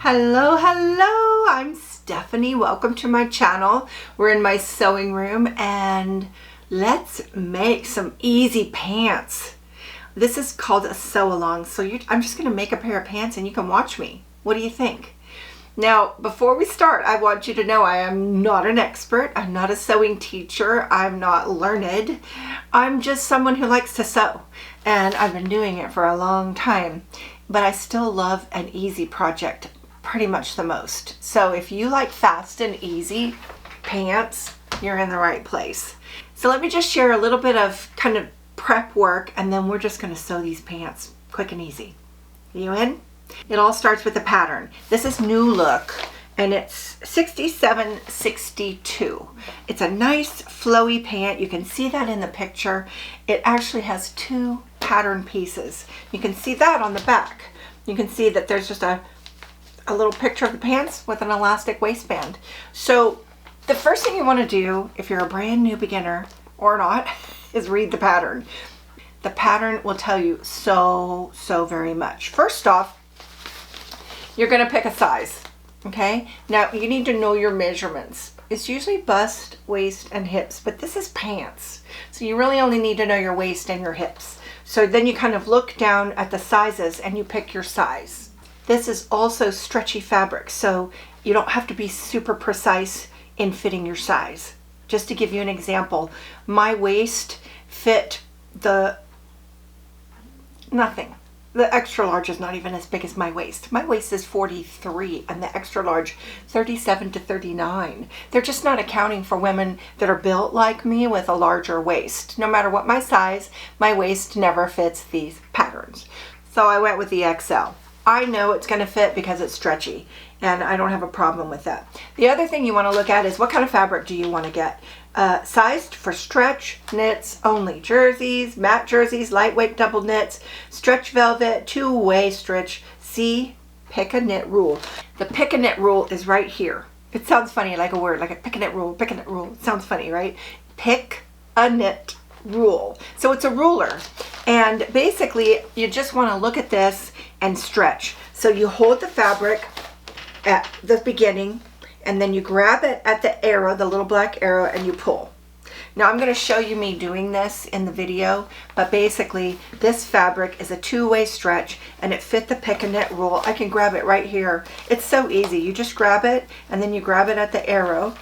Hello, hello, I'm Stephanie. Welcome to my channel. We're in my sewing room and let's make some easy pants. This is called a sew along. So I'm just gonna make a pair of pants and you can watch me. What do you think? Now, before we start, I want you to know I am not an expert. I'm not a sewing teacher. I'm not learned. I'm just someone who likes to sew, and I've been doing it for a long time, but I still love an easy project pretty much the most. So if you like fast and easy pants, you're in the right place. So let me just share a little bit of kind of prep work, and then we're just going to sew these pants quick and easy. You in? It all starts with the pattern. This is New Look, and it's 6762. It's a nice flowy pant. You can see that in the picture. It actually has two pattern pieces. You can see that on the back. You can see that there's just a little picture of the pants with an elastic waistband. So the first thing you want to do if you're a brand new beginner or not is read the pattern. The pattern will tell you so very much. First off, you're going to pick a size, okay? Now you need to know your measurements. It's usually bust, waist, and hips, but this is pants. So you really only need to know your waist and your hips. So then you kind of look down at the sizes and you pick your size. This is also stretchy fabric, so you don't have to be super precise in fitting your size. Just to give you an example, my waist fit nothing. The extra large is not even as big as my waist. My waist is 43 and the extra large 37 to 39. They're just not accounting for women that are built like me with a larger waist. No matter what my size, my waist never fits these patterns. So I went with the XL. I know it's going to fit because it's stretchy, and I don't have a problem with that. The other thing you want to look at is what kind of fabric do you want to get. Sized for stretch knits only. Jerseys, matte jerseys, lightweight double knits, stretch velvet, two-way stretch. See, pick a knit rule. The pick a knit rule is right here. It sounds funny, like a word, like a pick a knit rule, pick a knit rule. It sounds funny, right? Pick a knit rule. So it's a ruler, and basically you just want to look at this and stretch. So you hold the fabric at the beginning, and then you grab it at the arrow, the little black arrow, and you pull. Now I'm going to show you me doing this in the video, but basically this fabric is a two-way stretch and it fit the pick and knit rule. I can grab it right here. It's so easy. You just grab it and then you grab it at the arrow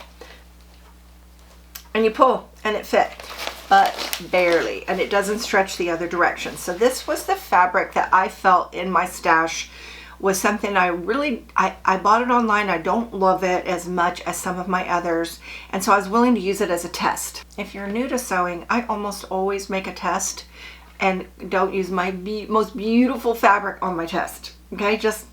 and you pull and it fit, but barely, and it doesn't stretch the other direction. So this was the fabric that I felt in my stash was something I bought it online. I don't love it as much as some of my others, and so I was willing to use it as a test. If you're new to sewing, I almost always make a test and don't use my most beautiful fabric on my test, okay? Just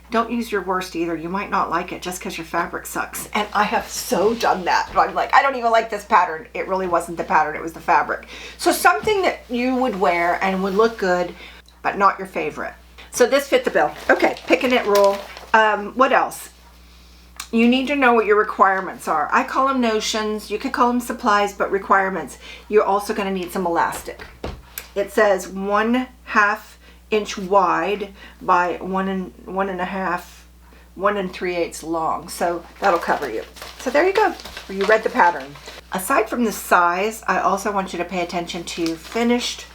don't use your worst either. You might not like it just because your fabric sucks. And I have so done that. I'm like, I don't even like this pattern. It really wasn't the pattern, it was the fabric. So something that you would wear and would look good, but not your favorite. So this fit the bill. Okay, pick a knit rule. What else? You need to know what your requirements are. I call them notions. You could call them supplies, but requirements. You're also going to need some elastic. It says 1/2 inch wide by 1 3/8 long. So that'll cover you. So there you go. You read the pattern. Aside from the size, I also want you to pay attention to finished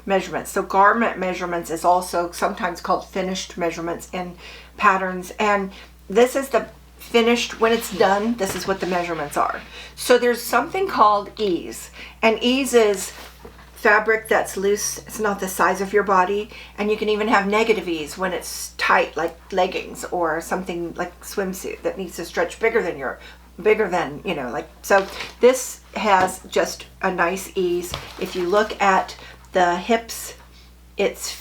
measurements. So garment measurements is also sometimes called finished measurements in patterns, and this is the finished. When it's done, this is what the measurements are. So there's something called ease, and ease is fabric that's loose. It's not the size of your body, and you can even have negative ease when it's tight, like leggings or something like swimsuit that needs to stretch bigger than you know, like, so this has just a nice ease. If you look at the hips, it's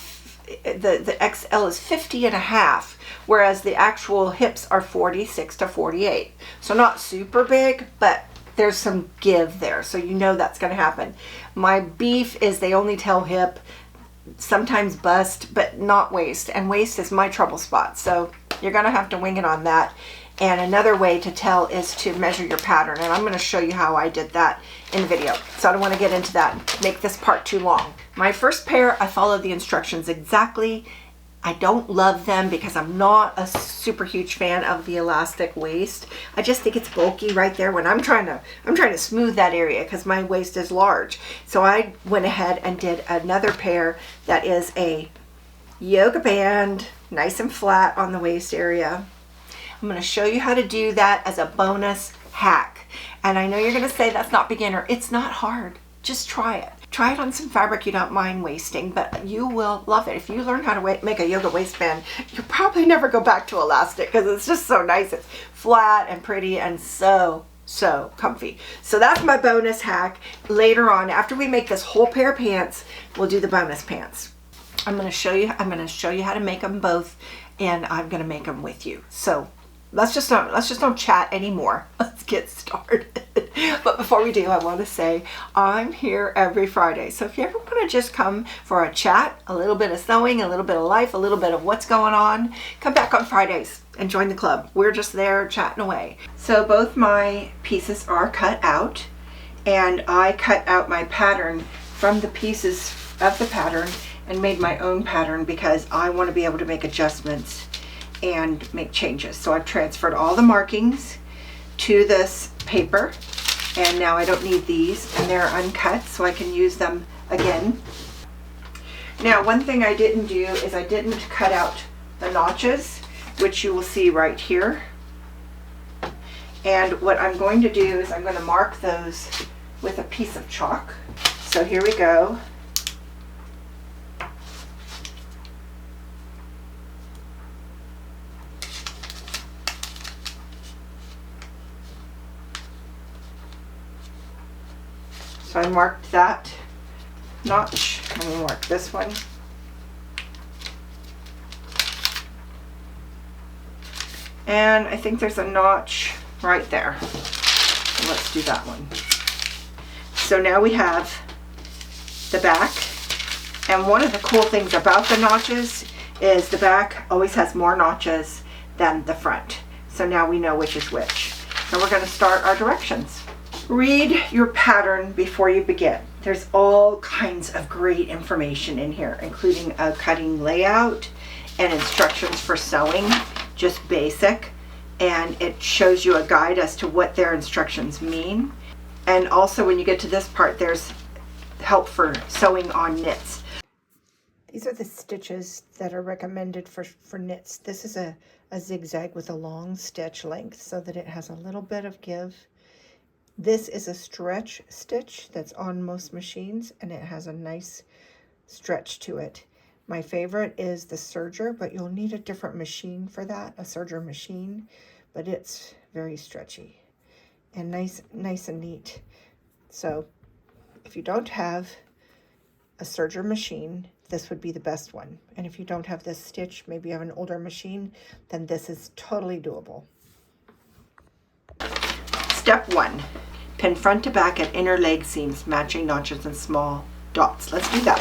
the XL is 50.5, whereas the actual hips are 46 to 48. So not super big, but there's some give there, so you know that's going to happen. My beef is they only tell hip, sometimes bust, but not waist, and waist is my trouble spot, so you're going to have to wing it on that. And another way to tell is to measure your pattern, and I'm going to show you how I did that in the video, so I don't want to get into that and make this part too long. My first pair, I followed the instructions exactly I don't love them because I'm not a super huge fan of the elastic waist. I just think it's bulky right there when I'm trying to smooth that area because my waist is large. So I went ahead and did another pair that is a yoga band, nice and flat on the waist area. I'm going to show you how to do that as a bonus hack. And I know you're going to say that's not beginner. It's not hard. Just try it. Try it on some fabric you don't mind wasting, but you will love it. If you learn how to make a yoga waistband, you'll probably never go back to elastic because it's just so nice. It's flat and pretty and so comfy. So that's my bonus hack. Later on, after we make this whole pair of pants, we'll do the bonus pants. I'm going to show you how to make them both, and I'm going to make them with you. So let's just don't chat anymore. Let's get started. But before we do, I want to say I'm here every Friday. So if you ever want to just come for a chat, a little bit of sewing, a little bit of life, a little bit of what's going on, come back on Fridays and join the club. We're just there chatting away. So both my pieces are cut out, and I cut out my pattern from the pieces of the pattern and made my own pattern because I want to be able to make adjustments and make changes. So I've transferred all the markings to this paper, and now I don't need these, and they're uncut, so I can use them again. Now, one thing I didn't do is I didn't cut out the notches, which you will see right here. And what I'm going to do is I'm going to mark those with a piece of chalk. So here we go. So I marked that notch. I'm going to mark this one. And I think there's a notch right there. So let's do that one. So now we have the back. And one of the cool things about the notches is the back always has more notches than the front. So now we know which is which. And we're going to start our directions. Read your pattern before you begin. There's all kinds of great information in here, including a cutting layout and instructions for sewing, just basic. And it shows you a guide as to what their instructions mean. And also when you get to this part, there's help for sewing on knits. These are the stitches that are recommended for knits. This is a zigzag with a long stitch length so that it has a little bit of give. This is a stretch stitch that's on most machines, and it has a nice stretch to it. My favorite is the serger, but you'll need a different machine for that, a serger machine, but it's very stretchy and nice and neat. So if you don't have a serger machine, this would be the best one. And if you don't have this stitch, maybe you have an older machine, then this is totally doable. Step 1, pin front to back at inner leg seams, matching notches and small dots. Let's do that.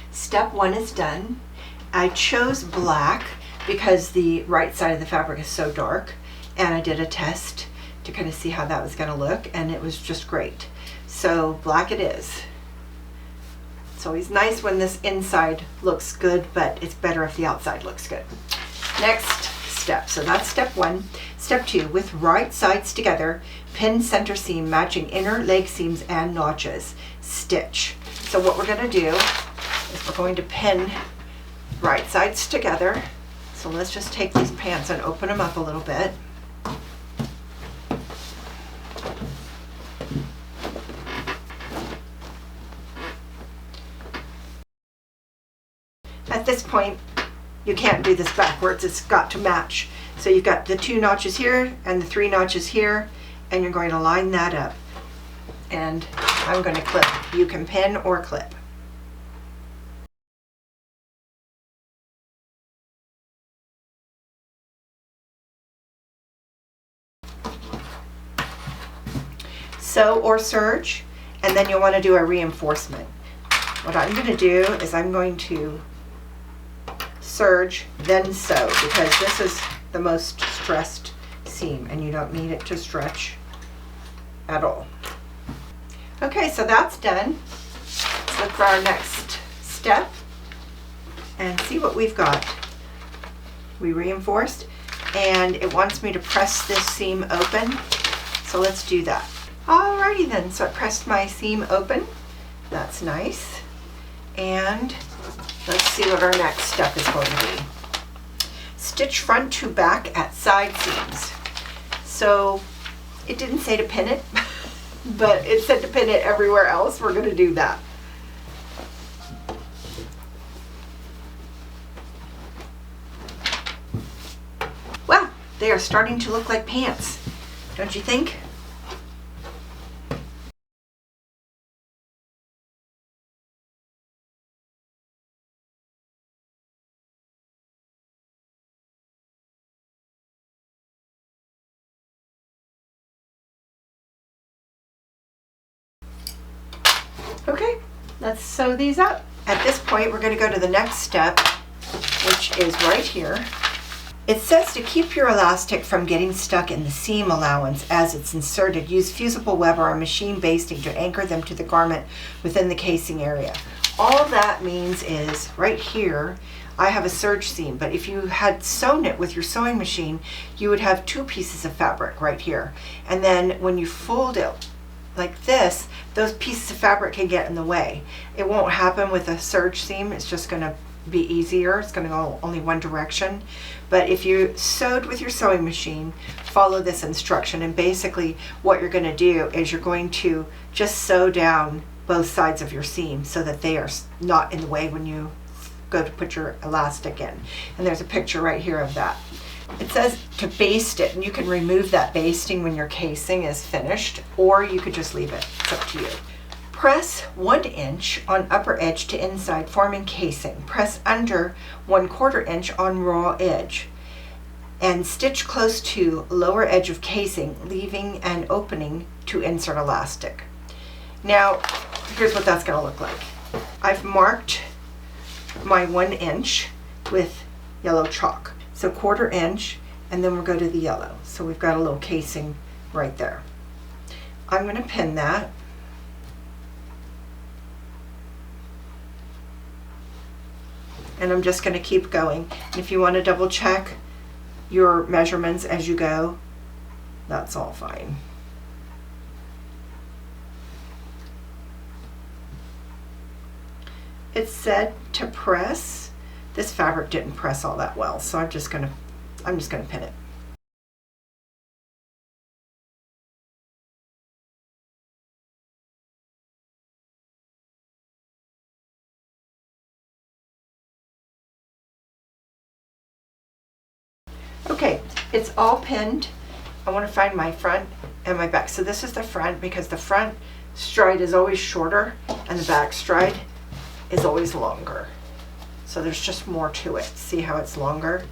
Step 1 is done. I chose black because the right side of the fabric is so dark, and I did a test to kind of see how that was going to look, and it was just great. So black it is. It's always nice when this inside looks good, but it's better if the outside looks good. Next step, so that's step 1. Step 2, with right sides together, pin center seam matching inner leg seams and notches, stitch. So what we're going to do is we're going to pin right sides together. So let's just take these pants and open them up a little bit. At this point, you can't do this backwards. It's got to match. So you've got the 2 notches here and the 3 notches here, and you're going to line that up. And I'm going to clip. You can pin or clip. sew or serge, and then you'll want to do a reinforcement. What I'm going to do is I'm going to serge, then sew, because this is the most stressed seam and you don't need it to stretch at all. Okay, so that's done. Let's look for our next step and see what we've got. We reinforced and it wants me to press this seam open, so let's do that. Alrighty then, so I pressed my seam open. That's nice. And let's see what our next step is going to be. Stitch front to back at side seams. So it didn't say to pin it, but it said to pin it everywhere else. We're going to do that. Well, they are starting to look like pants, don't you think? Okay, let's sew these up. At this point, we're going to go to the next step, which is right here. It says to keep your elastic from getting stuck in the seam allowance as it's inserted, use fusible web or a machine basting to anchor them to the garment within the casing area. All that means is right here, I have a serge seam, but if you had sewn it with your sewing machine, you would have two pieces of fabric right here. And then when you fold it like this, those pieces of fabric can get in the way. It won't happen with a serge seam. It's just going to be easier. It's going to go only one direction. But if you sewed with your sewing machine, follow this instruction, and basically what you're going to do is you're going to just sew down both sides of your seam so that they are not in the way when you go to put your elastic in. And there's a picture right here of that. It says to baste it, and you can remove that basting when your casing is finished, or you could just leave it. It's up to you. Press 1 inch on upper edge to inside, forming casing. Press under 1/4 inch on raw edge, and stitch close to lower edge of casing, leaving an opening to insert elastic. Now, here's what that's going to look like. I've marked my 1 inch with yellow chalk. So 1/4 inch, and then we'll go to the yellow. So we've got a little casing right there. I'm going to pin that. And I'm just going to keep going. And if you want to double check your measurements as you go, that's all fine. It said to press. This fabric didn't press all that well, so I'm just gonna pin it. Okay, it's all pinned. I want to find my front and my back. So this is the front, because the front stride is always shorter and the back stride is always longer. So there's just more to it. See how it's longer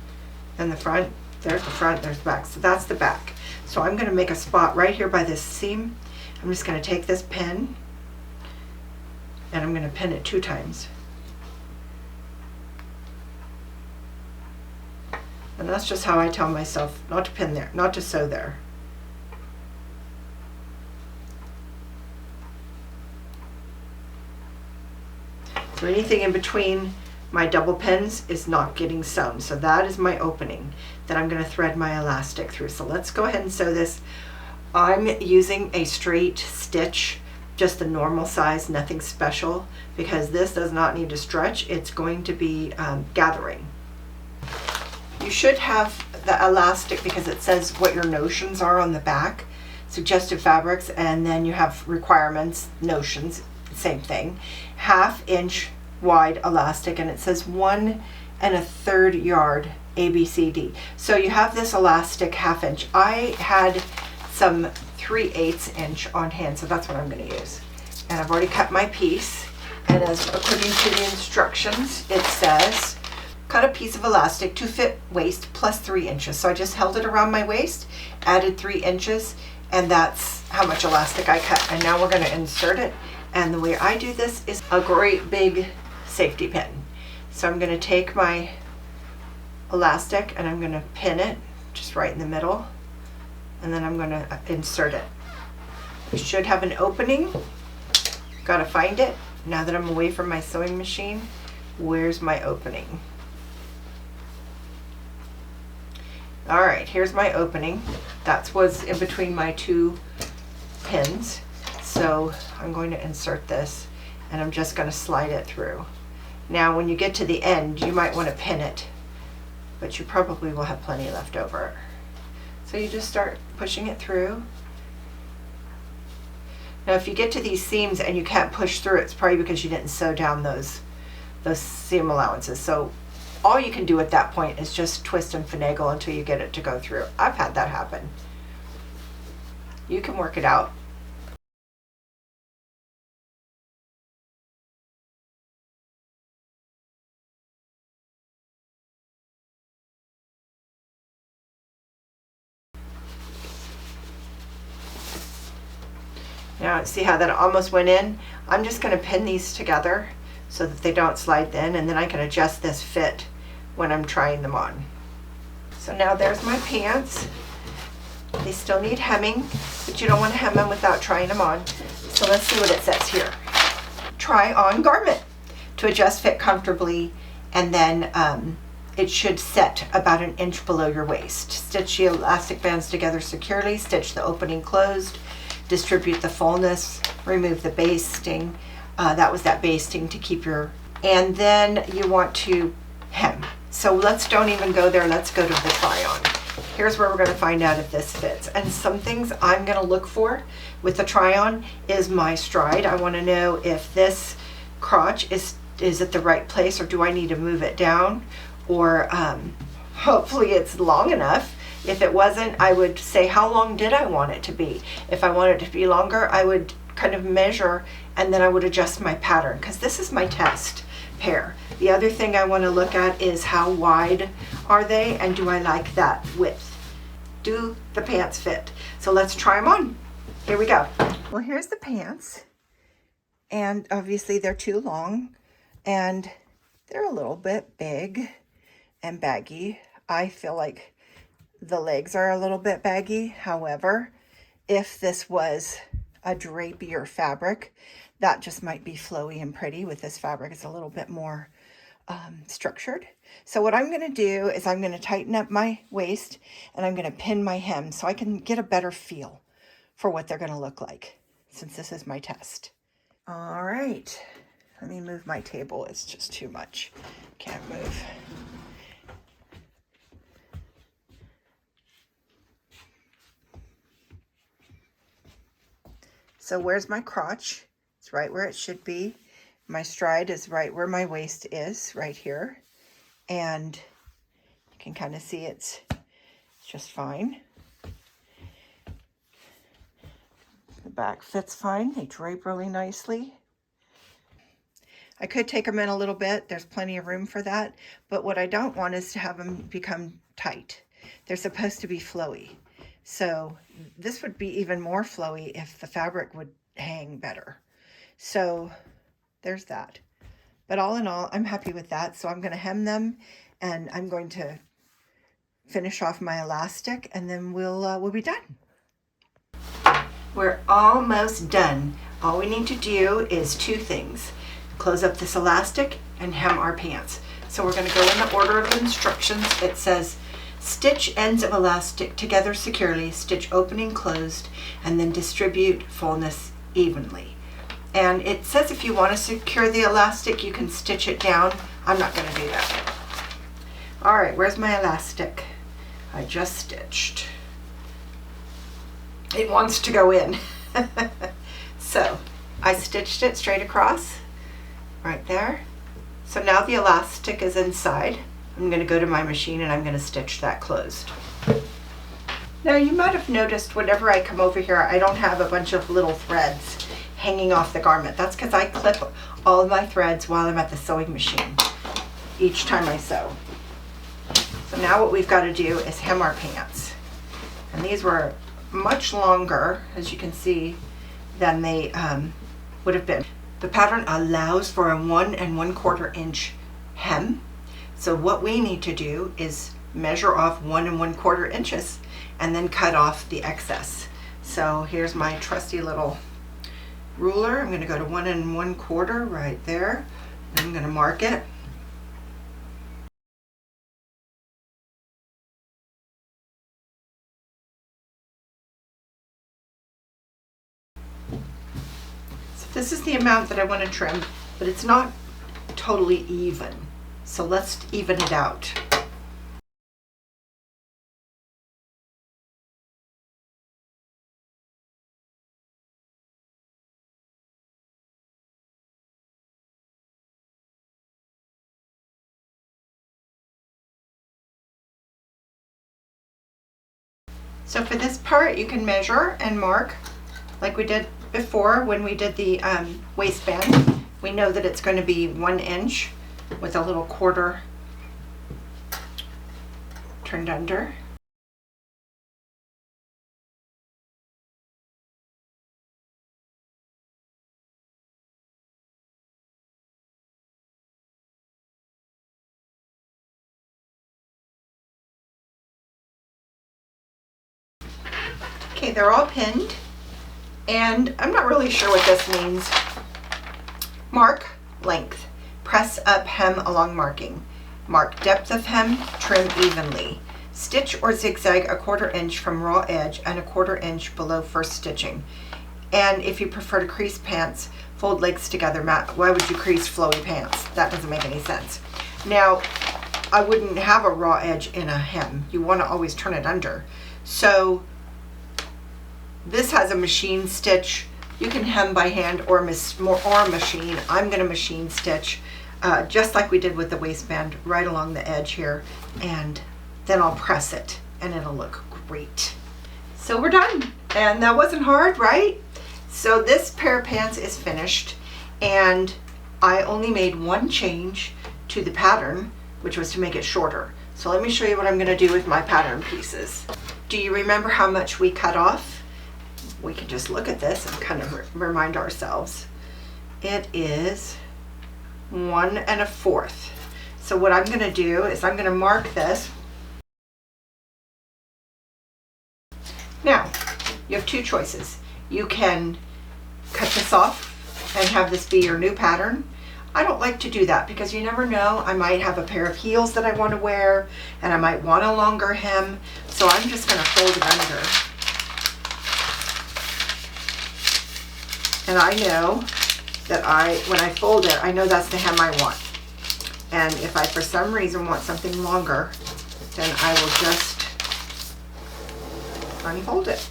than the front? There's the front, there's the back. So that's the back. So I'm going to make a spot right here by this seam. I'm just going to take this pin and I'm going to pin it 2 times. And that's just how I tell myself not to pin there, not to sew there. So anything in between my double pins is not getting sewn. So that is my opening that I'm going to thread my elastic through. So let's go ahead and sew this. I'm using a straight stitch, just the normal size, nothing special, because this does not need to stretch. It's going to be gathering. You should have the elastic, because it says what your notions are on the back, suggested fabrics, and then you have requirements, notions, same thing. 1/2 inch wide elastic, and it says 1 1/3 yard ABCD. So you have this elastic 1/2 inch. I had some 3/8 inch on hand, so that's what I'm going to use. And I've already cut my piece, and as according to the instructions, it says cut a piece of elastic to fit waist plus 3 inches. So I just held it around my waist, added 3 inches, and that's how much elastic I cut. And now we're going to insert it. And the way I do this is a great big safety pin. So I'm going to take my elastic and I'm going to pin it just right in the middle. And then I'm going to insert it. You should have an opening. Got to find it. Now that I'm away from my sewing machine, where's my opening? All right, here's my opening. That was in between my two pins. So I'm going to insert this and I'm just going to slide it through. Now when you get to the end, you might want to pin it, but you probably will have plenty left over. So you just start pushing it through. Now if you get to these seams and you can't push through, it's probably because you didn't sew down those seam allowances. So all you can do at that point is just twist and finagle until you get it to go through. I've had that happen. You can work it out. Now see how that almost went in? I'm just going to pin these together so that they don't slide in, and then I can adjust this fit when I'm trying them on. So now there's my pants. They still need hemming, but you don't want to hem them without trying them on. So let's see what it says here. Try on garment to adjust fit comfortably, and then it should set about an inch below your waist. Stitch the elastic bands together securely, stitch the opening closed, distribute the fullness, remove the basting. That was that basting to keep your, and then you want to hem. So don't even go there, let's go to the try on. Here's where we're going to find out if this fits. And some things I'm going to look for with the try on is my stride. I want to know if this crotch is at the right place, or do I need to move it down, or hopefully it's long enough. If it wasn't, I would say how long did I want it to be. If I wanted it to be longer, I would kind of measure and then I would adjust my pattern, because this is my test pair. The other thing I want to look at is how wide are they, and do I like that width? Do the pants fit? So let's try them on. Here we go. Well, here's the pants, and obviously they're too long and they're a little bit big and baggy. I feel like the legs are a little bit baggy. However, if this was a drapier fabric, that just might be flowy and pretty. With this fabric, it's a little bit more structured. So what I'm going to do is I'm going to tighten up my waist and I'm going to pin my hem so I can get a better feel for what they're going to look like, since this is my test. All right, let me move my table. It's just too much. Can't move. So where's my crotch? It's right where it should be. My stride is right where my waist is, right here. And you can kind of see it's just fine. The back fits fine. They drape really nicely. I could take them in a little bit. There's plenty of room for that. But what I don't want is to have them become tight. They're supposed to be flowy. So this would be even more flowy if the fabric would hang better. So there's that. But all in all, I'm happy with that. So I'm going to hem them and I'm going to finish off my elastic, and then we'll be done. We're almost done. All we need to do is two things. Close up this elastic and hem our pants. So we're going to go in the order of the instructions. It says stitch ends of elastic together securely, stitch opening closed, and then distribute fullness evenly. And it says if you want to secure the elastic, you can stitch it down. I'm not going to do that. All right, where's my elastic? I just stitched. It wants to go in. So I stitched it straight across, right there. So now the elastic is inside. I'm going to go to my machine and I'm going to stitch that closed. Now you might have noticed whenever I come over here, I don't have a bunch of little threads hanging off the garment. That's because I clip all of my threads while I'm at the sewing machine each time I sew. So now what we've got to do is hem our pants. And these were much longer, as you can see, than they would have been. The pattern allows for a 1 1/4 inch hem. So what we need to do is measure off 1 1/4 inches and then cut off the excess. So here's my trusty little ruler. I'm going to go to 1 1/4 right there. And I'm going to mark it. So this is the amount that I want to trim, but it's not totally even. So let's even it out. So for this part, you can measure and mark like we did before when we did the waistband. We know that it's going to be 1 inch with a little 1/4 turned under. Okay, they're all pinned, and I'm not really sure what this means. Mark length. Press up hem along marking. Mark depth of hem, trim evenly. Stitch or zigzag a 1/4 inch from raw edge and a 1/4 inch below first stitching. And if you prefer to crease pants, fold legs together. Why would you crease flowy pants? That doesn't make any sense. Now, I wouldn't have a raw edge in a hem. You want to always turn it under. So this has a machine stitch. You can hem by hand or machine. I'm going to machine stitch just like we did with the waistband right along the edge here, and then I'll press it and it'll look great. So we're done, and that wasn't hard, right? So this pair of pants is finished, and I only made one change to the pattern, which was to make it shorter. So let me show you what I'm going to do with my pattern pieces. Do you remember how much we cut off? We can just look at this and kind of remind ourselves. It is 1 1/4. So what I'm going to do is I'm going to mark this. Now, you have two choices. You can cut this off and have this be your new pattern. I don't like to do that because you never know. I might have a pair of heels that I want to wear, and I might want a longer hem. So I'm just going to fold it under. And I know that when I fold it, I know that's the hem I want. And if I, for some reason, want something longer, then I will just unfold it.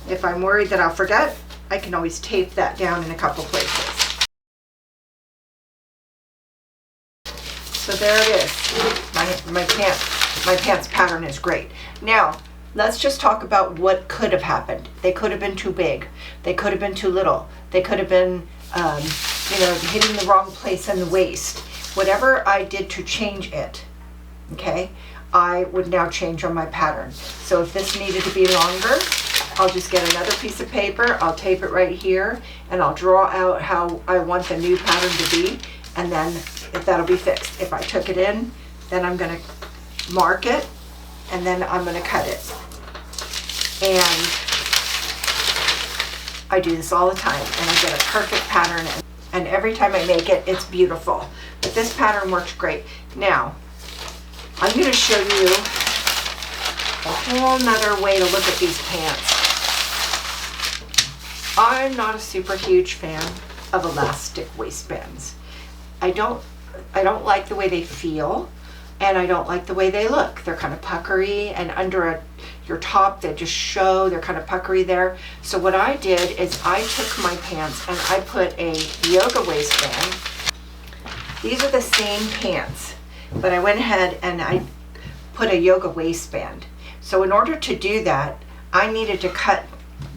If I'm worried that I'll forget, I can always tape that down in a couple places. So there it is. My pants pattern is great. Now, let's just talk about what could have happened. They could have been too big. They could have been too little. They could have been, hitting the wrong place in the waist. Whatever I did to change it, okay, I would now change on my pattern. So if this needed to be longer, I'll just get another piece of paper, I'll tape it right here, and I'll draw out how I want the new pattern to be, and then that'll be fixed. If I took it in, then I'm going to mark it, and then I'm going to cut it. And I do this all the time, and I get a perfect pattern, and every time I make it, it's beautiful. But this pattern works great. Now, I'm going to show you a whole nother way to look at these pants. I'm not a super huge fan of elastic waistbands. I don't like the way they feel, and I don't like the way they look. They're kind of puckery, and under your top they just show, they're kind of puckery there. So what I did is I took my pants and I put a yoga waistband. These are the same pants, but I went ahead and I put a yoga waistband. So in order to do that, I needed to cut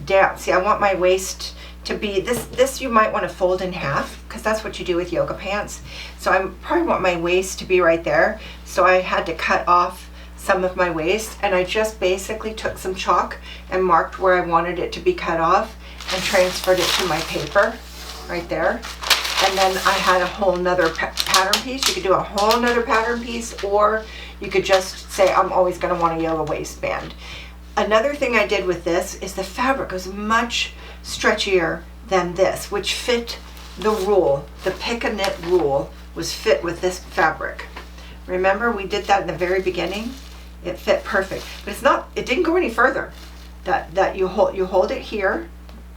down. See, I want my waist to be this you might want to fold in half, because that's what you do with yoga pants. So I probably want my waist to be right there. So I had to cut off some of my waist, and I just basically took some chalk and marked where I wanted it to be cut off and transferred it to my paper right there. And then I had a whole nother pattern piece. You could do a whole nother pattern piece, or you could just say, I'm always going to want a yoga waistband. Another thing I did with this is the fabric was much stretchier than this, which fit the rule. The pick a knit rule was fit with this fabric. Remember, we did that in the very beginning. It fit perfect, but it's not. It didn't go any further. That you hold it here,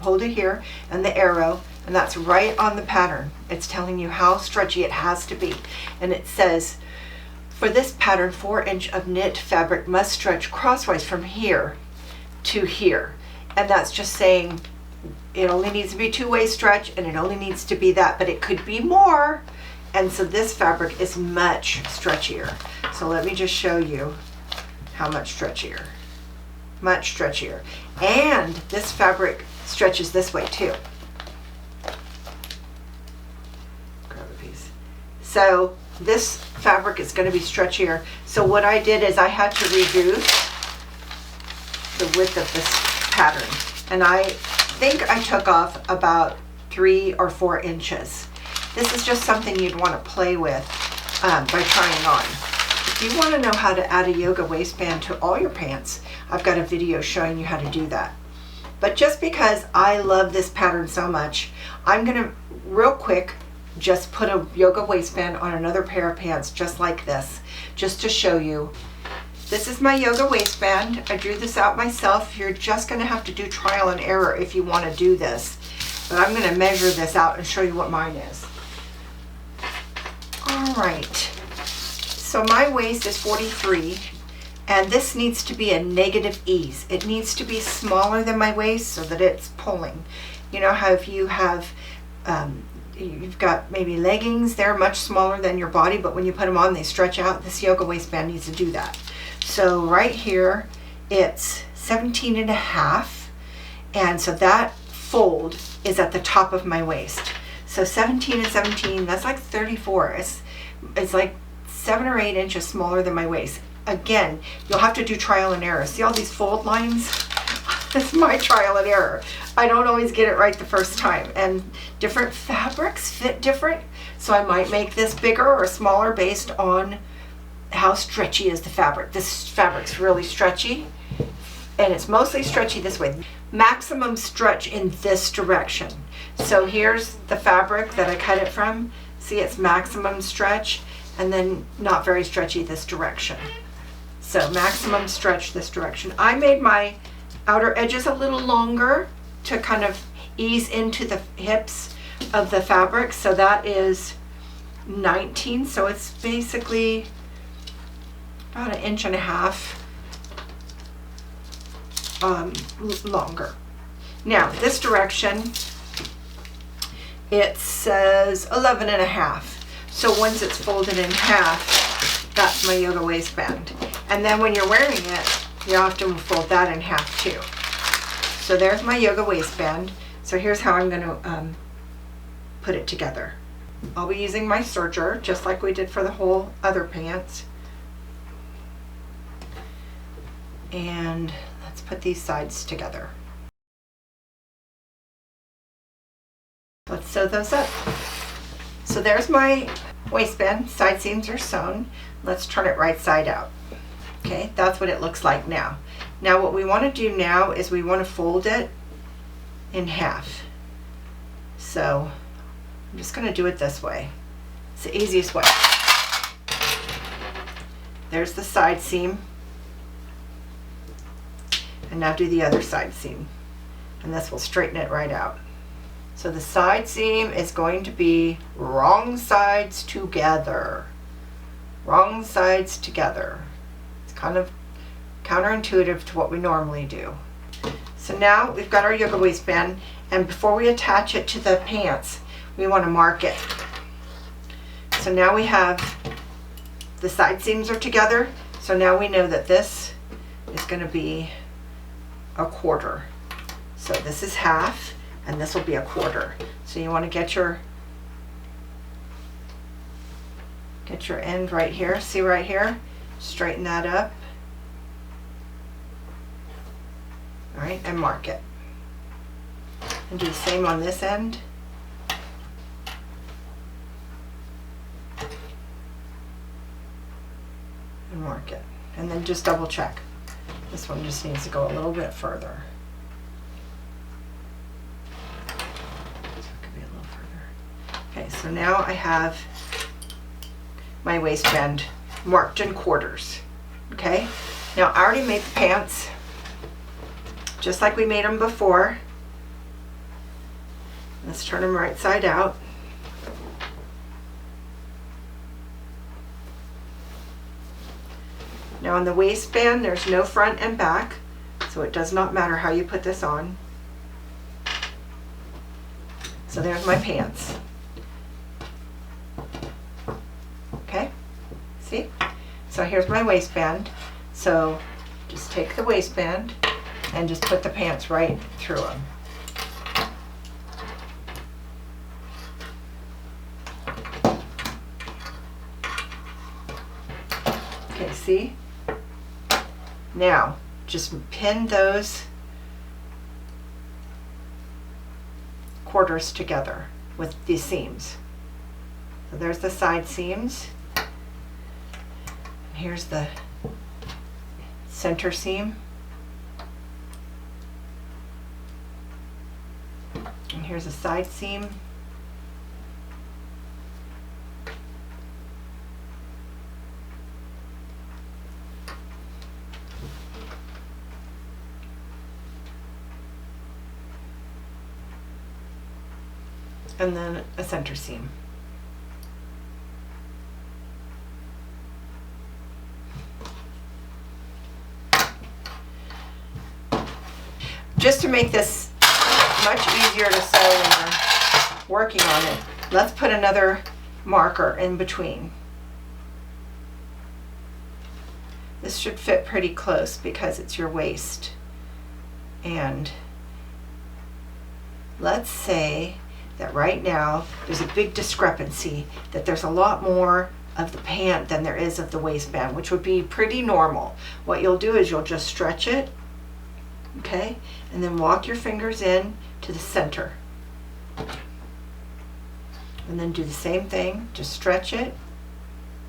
and the arrow, and that's right on the pattern. It's telling you how stretchy it has to be, and it says, for this pattern, 4-inch of knit fabric must stretch crosswise from here to here, and that's just saying it only needs to be 2-way stretch, and it only needs to be that, but it could be more. And so this fabric is much stretchier. So let me just show you how much stretchier. Much stretchier. And this fabric stretches this way too. Grab a piece. So this fabric is going to be stretchier. So what I did is I had to reduce the width of this pattern. And I think I took off about 3 or 4 inches. This is just something you'd want to play with by trying on. If you want to know how to add a yoga waistband to all your pants, I've got a video showing you how to do that. But just because I love this pattern so much, I'm going to real quick just put a yoga waistband on another pair of pants just like this, just to show you. This is my yoga waistband. I drew this out myself. You're just going to have to do trial and error if you want to do this. But I'm going to measure this out and show you what mine is. All right, so my waist is 43, and this needs to be a negative ease. It needs to be smaller than my waist so that it's pulling. You know how if you have, you've got maybe leggings, they're much smaller than your body, but when you put them on, they stretch out. This yoga waistband needs to do that. So right here, it's 17 and a half, and so that fold is at the top of my waist. So 17 and 17, that's like 34. It's like 7 or 8 inches smaller than my waist. Again, you'll have to do trial and error. See all these fold lines? That's my trial and error. I don't always get it right the first time. And different fabrics fit different. So I might make this bigger or smaller based on how stretchy is the fabric. This fabric's really stretchy, and it's mostly stretchy this way. Maximum stretch in this direction. So here's the fabric that I cut it from. See, it's maximum stretch, and then not very stretchy this direction. So maximum stretch this direction. I made my outer edges a little longer to kind of ease into the hips of the fabric. So that is 19. So it's basically about 1.5 inches longer. Now this direction, it says 11 and a half. So once it's folded in half, that's my yoga waistband. And then when you're wearing it, you often fold that in half too. So there's my yoga waistband. So here's how I'm going to put it together. I'll be using my serger just like we did for the whole other pants. And let's put these sides together. Let's sew those up. So there's my waistband. Side seams are sewn. Let's turn it right side out. Okay, that's what it looks like now. Now what we want to do now is we want to fold it in half. So I'm just going to do it this way. It's the easiest way. There's the side seam. And now do the other side seam. And this will straighten it right out. So the side seam is going to be wrong sides together. Wrong sides together. It's kind of counterintuitive to what we normally do. So now we've got our yoga waistband, and before we attach it to the pants, we want to mark it. So now we have the side seams are together. So now we know that this is going to be 1/4. So this is half, and this will be 1/4. So you want to get your end right here. See right here? Straighten that up All right, and mark it. And do the same on this end. And mark it. And then just double check. This one just needs to go a little bit further. So it could be a little further. Okay, so now I have my waistband marked in quarters. Okay, now I already made the pants just like we made them before. Let's turn them right side out. Now on the waistband, there's no front and back, so it does not matter how you put this on. So there's my pants. Okay, see? So here's my waistband. So just take the waistband and just put the pants right through them. Okay, see? Now, just pin those quarters together with the seams. So there's the side seams. Here's the center seam. And here's a side seam. And then a center seam. Just to make this much easier to sew when you're working on it, let's put another marker in between. This should fit pretty close because it's your waist. And let's say that right now there's a big discrepancy, that there's a lot more of the pant than there is of the waistband, which would be pretty normal. What you'll do is you'll just stretch it, okay, and then walk your fingers in to the center. And then do the same thing, just stretch it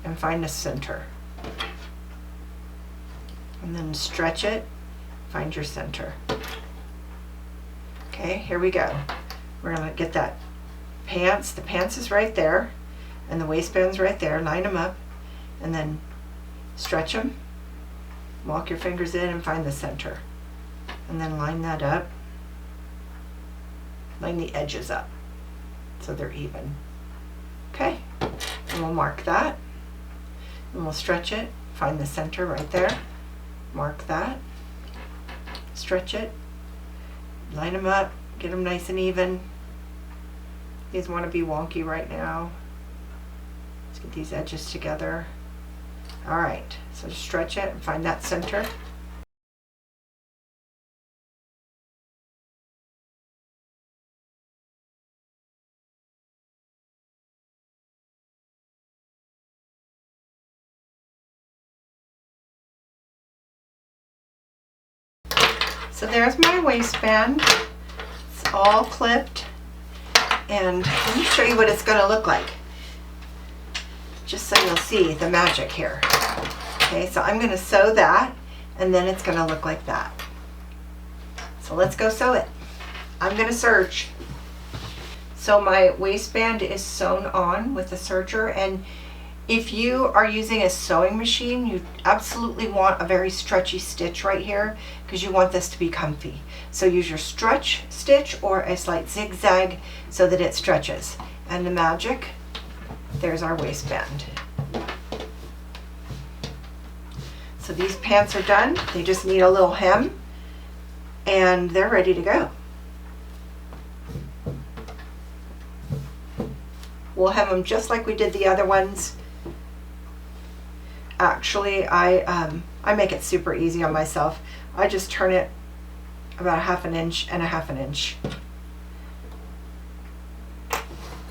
and find the center. And then stretch it, find your center. Okay, here we go. We're gonna get that pants, the pants is right there, and the waistband's right there, line them up, and then stretch them, walk your fingers in and find the center. And then line that up, line the edges up, so they're even. Okay, and we'll mark that, and we'll stretch it, find the center right there, mark that, stretch it, line them up, get them nice and even. These want to be wonky right now. Let's get these edges together. All right, so stretch it and find that center. So there's my waistband. It's all clipped. And let me show you what it's going to look like, just so you'll see the magic here. Okay, so I'm going to sew that, and then it's going to look like that. So let's go sew it. I'm going to serge. So my waistband is sewn on with the serger, and if you are using a sewing machine, you absolutely want a very stretchy stitch right here because you want this to be comfy. So use your stretch stitch or a slight zigzag so that it stretches. And the magic, there's our waistband. So these pants are done. They just need a little hem and they're ready to go. We'll hem them just like we did the other ones. Actually, I make it super easy on myself. I just turn it about 1/2 inch and 1/2 inch.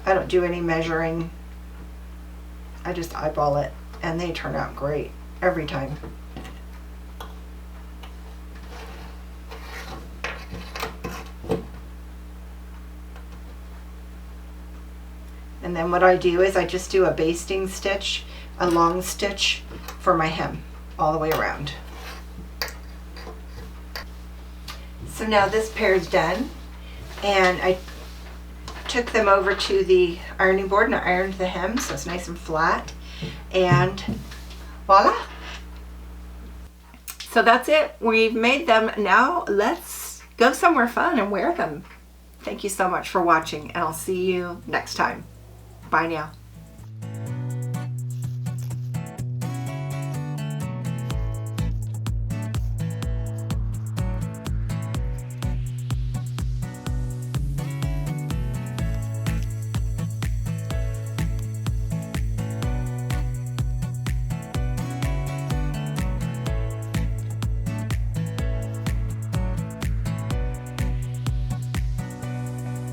I don't do any measuring. I just eyeball it, and they turn out great every time. then what I do is I just do a basting stitch, a long stitch for my hem all the way around. So now this pair is done, and I took them over to the ironing board and I ironed the hem so it's nice and flat, and voila. So that's it. We've made them. Now let's go somewhere fun and wear them. Thank you so much for watching, and I'll see you next time. Bye now.